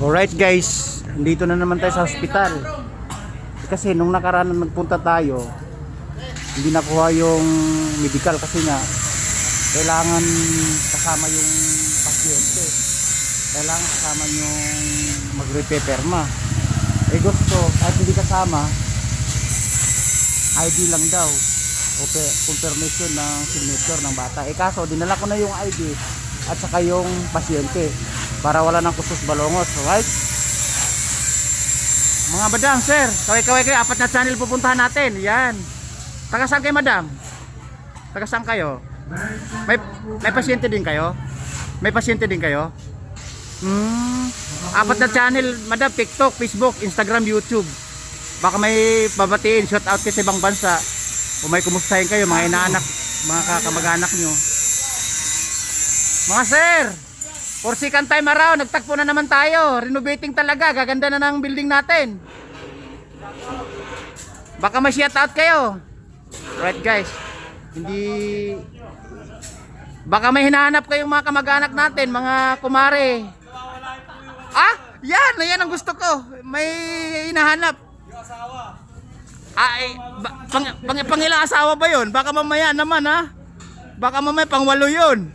Alright guys, dito na naman tayo sa hospital. Kasi nung nakaraan nagpunta tayo, hindi nakuha yung medical kasi nga kailangan kasama yung pasyente. Kailangan kasama yung magre-perma. Eh gusto, at hindi kasama, ID lang daw o confirmation ng signature ng bata. Eh kaso dinala ko na yung ID at saka yung pasyente para wala nang kustos balongos. Right? Mga madam, sir, kaway-kaway kayo, 4 na channel pupuntahan natin. Yan. Taga saan kayo, madam? Taga saan kayo? May pasyente din kayo? May pasyente din kayo? 4 na channel, madam, TikTok, Facebook, Instagram, YouTube. Baka may babatiin, shout out kayo sa ibang bansa. O may kumustahin kayo, mga inaanak, mga kakamag-anak nyo. Mga sir, for second time around, nagtagpo na naman tayo. Renovating talaga, gaganda na ng building natin. Baka may shout out kayo. Right guys, hindi... Baka may hinahanap kayong mga kamag-anak natin, mga kumare. Ah, yan ang gusto ko. May hinahanap. Ay, pangilang asawa ba yun? Baka mamaya naman ha. Baka mamaya pang-8 yun.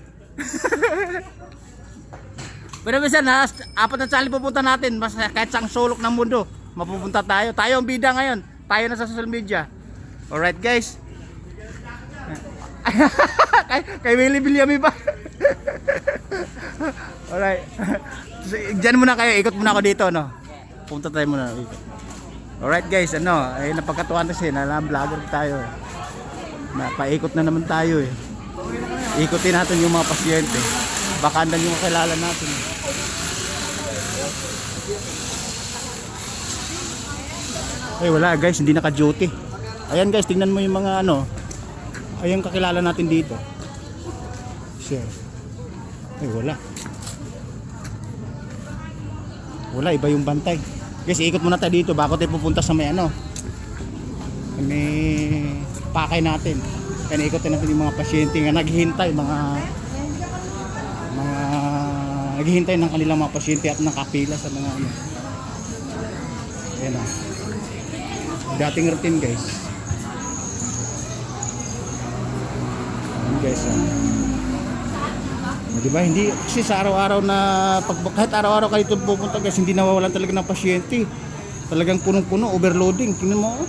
Pero minsan ha, 4 na channel pupunta natin. Mas kahit sang sulok ng mundo, mapupunta tayo. Tayo ang bida ngayon. Tayo na sa social media. Alright guys. kay Willie Villami ba? Alright. Diyan muna kayo, ikot muna ako dito, no? Punta tayo muna. Alright guys, ay napagkatuwan kasi na vlogger tayo. Napaikot na naman tayo eh. Ikutin natin yung mga pasyente. Baka andan yung makilala natin. Ay wala guys, hindi naka-duty. Ayan guys, tingnan mo yung mga ayun kakilala natin dito. Share. Ay wala. Wala, iba yung bantay. Guys, ikot muna tayo dito bago tayo pupunta sa may may pakay natin. Kaya ikotin natin yung mga pasyente nga naghihintay, mga naghihintay ng kanilang mga pasyente at nakapila sa mga Ayan dating routine guys. Ayan guys diba, hindi kasi sa araw-araw na kahit araw-araw kayo dito pupunta guys, hindi nawawalan talaga ng pasyente. Talagang punong-puno, overloading. Tingnan mo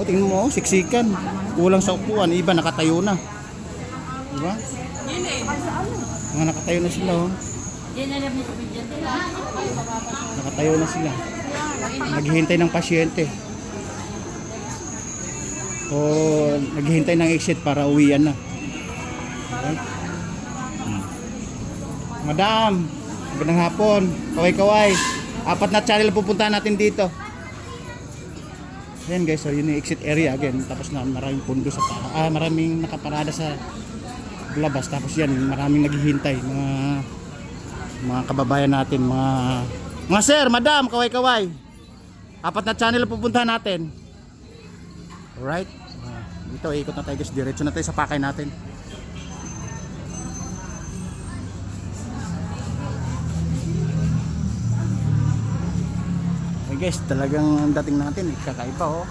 tingnan mo, siksikan. Kulang sa upuan, iba nakatayo na. Diba? Mga nakatayo na sila Nakatayo na sila. Naghihintay ng pasyente. O naghihintay ng exit para uwian na. Right? Madam, magandang hapon. Kaway-kaway. 4 na channel pupuntahan natin dito. Ayan guys, so yun yung exit area again. Tapos na maraming pundo sa maraming nakaparada sa labas. Tapos yan, maraming naghihintay. Mga kababayan natin, mga sir, madam, kaway-kaway. 4 na channel pupuntahan natin. Alright. Dito, ikot na tayo guys. Diretso na tayo sa pakay natin. Guys, talagang dating natin kakaiba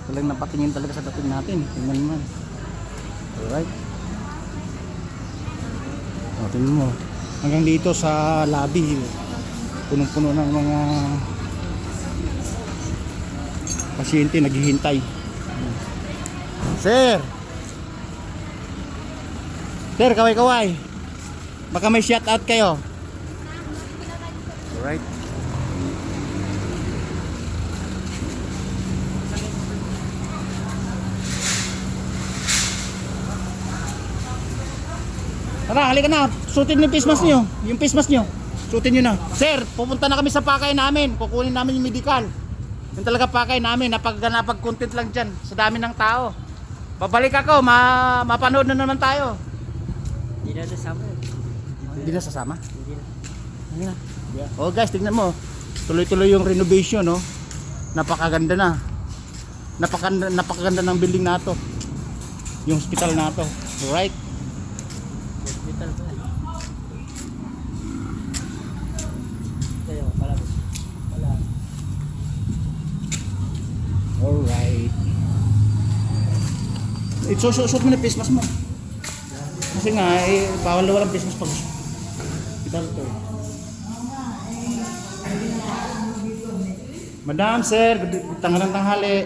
talagang napatingin talaga sa dating natin. Tingnan mo. Alright. Tingnan mo. Hanggang dito sa lobby, punong-puno ng mga pasyente naghihintay. Sir, kaway-kaway. Baka may shout out kayo. Alright. Tara, halika na. Suotin niyo yung face mask niyo. Yung face mask niyo. Suotin niyo na. Sir, pupunta na kami sa pakay namin. Kukunin namin yung medical. Yung talaga pakay namin. Napag-content lang dyan sa dami ng tao. Babalik ako. Mapanood na naman tayo. Hindi na sasama. Hindi na sasama? Hindi na. Yeah. Oh guys, tignan mo. Tuloy-tuloy yung renovation, Napakaganda na. Napakaganda ng building na to. Yung hospital na to. Right? Suot mo na face mask mo. Kasi nga, bawal na walang face mask pag hospital to. Madam, sir, tanghali tanghali.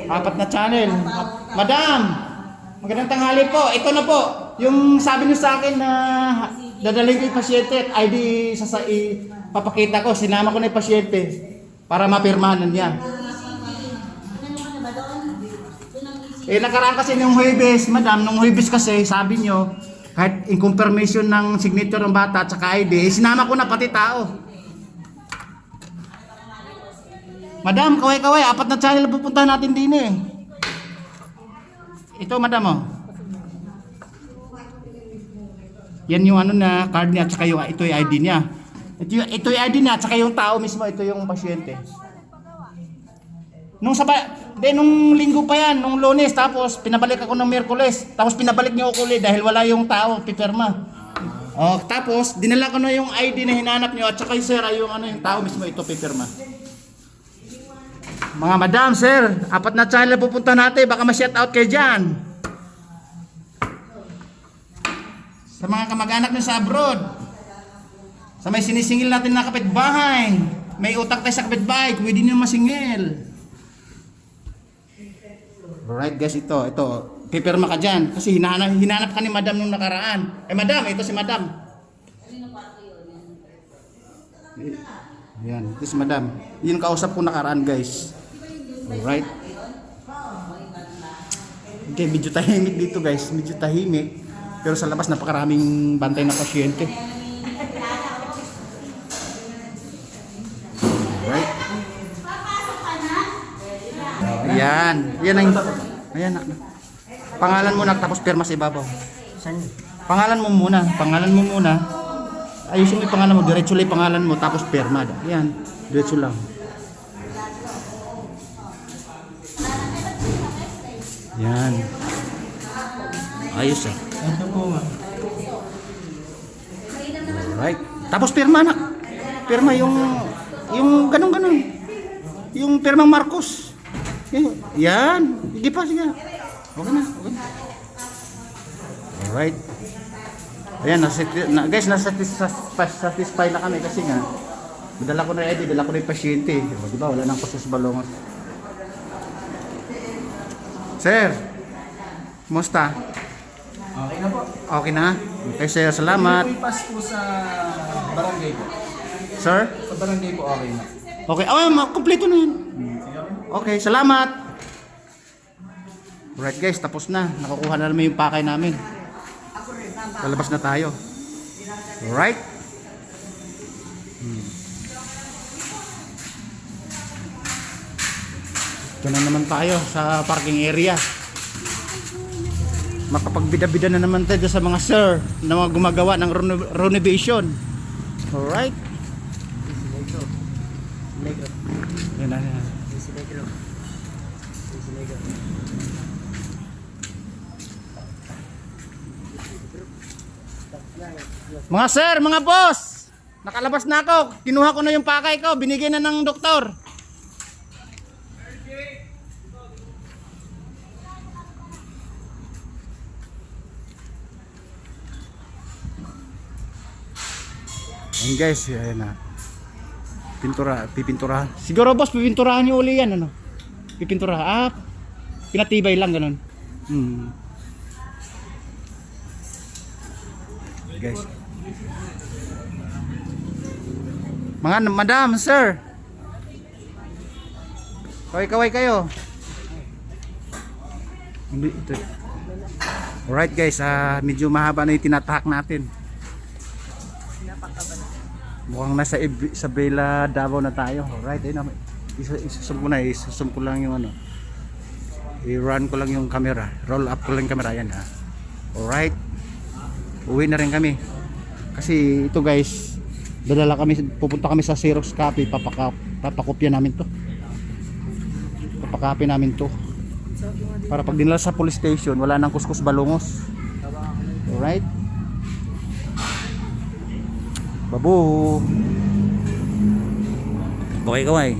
4 na channel. Madam, magandang tanghali po. Ito na po, yung sabi niyo sa akin na dadalhin ko yung pasyente at ID papakita ko. Sinama ko na yung pasyente para mapirmahan niya. Nakaraan kasi nung Huwebes, madam, nung Huwebes kasi sabi niyo kahit in confirmation ng signature ng bata at saka ID, sinama ko na pati tao. Madam, kaway-kaway, 4 na channel pupuntahan natin din eh. Ito, madam, oh. Yan yung ano na card niya at saka yung ito yung ID niya. Ito yung ID niya at saka yung tao mismo, ito yung pasyente. Nung linggo pa yan, nung Lunes, tapos pinabalik ako ng Miyerkules. Tapos pinabalik niyo ako ulit dahil wala yung tao, pipirma. Oh, tapos dinala ko na yung ID na hinanap niyo at saka yung sir, yung ano yung tao mismo ito pipirma. Mga madam, sir, 4 na channel pupunta natin, baka ma-shout out kayo dyan. Sa mga kamag-anak nyo sa abroad. Sa may sinisingil natin na kapitbahay. May utak tayo sa kapitbahay, pwede nyo masingil. Alright guys, ito, pipirma ka dyan. Kasi hinanap ka ni madam nung nakaraan. Madam, ito si madam. Yan, ito si madam. Yun kausap ko nakaraan guys. Alright. Okay, medyo tahimik dito guys. Medyo tahimik. Pero sa labas napakaraming bantay na pasyente. Alright. Ayan. Ayan. Pangalan mo na tapos pirma sa ibabaw. Saan? Pangalan mo muna. Ayusin mo yung pangalan mo. Diretso lang yung pangalan mo tapos pirma. Ayan. Diretso lang. Yan. Ayos ah. Ito po, ma'am. Alright. Tapos pirma na. Pirma yung ganun. Yung pirmang Marcos. Yan. Hindi pa, sige. Okay na. Alright. Ayan, guys, satisfy na kami kasi nga dala ko na ID, dala ko na yung pasyente. Di ba? Wala nang pasos balongos. Sir, kumusta? Okay na po. Okay na? Okay sir, salamat. May pass po sa barangay po. Sir? Sa barangay po okay na. Okay, kompleto na yun. Okay, salamat. Alright guys, tapos na. Nakukuha na namin yung pakay namin. Lalabas na tayo. Alright. Ito na naman tayo sa parking area. Makapagbida-bida na naman tayo sa mga sir na mga gumagawa ng renovation. Alright. Yan na. Mga sir, mga boss, nakalabas na ako. Kinuha ko na yung pakay ko. Binigyan na ng doktor. Ayan guys, ayan na. Pipintura. Siguro boss, pipinturahan niyo uli yan, ano? Pipintura. Pinatibay lang ganun. Guys. Mga madam, sir. Kaway-kaway kayo. Ito. Alright guys, medyo mahaba na yung tinatahak natin. Mukhang nasa Isabela, Davao na tayo. Alright, ayun na. Isusum ko lang yung ano. I-run ko lang yung camera. Roll up ko lang yung camera. Yan ha. Alright. Uwi na rin kami. Kasi ito guys, pupunta kami sa Xerox copy. Papakopya namin to. Papakopya namin to. Para pag dinala sa police station, wala nang kuskus balungos. Alright. Babu. Kaway-kaway.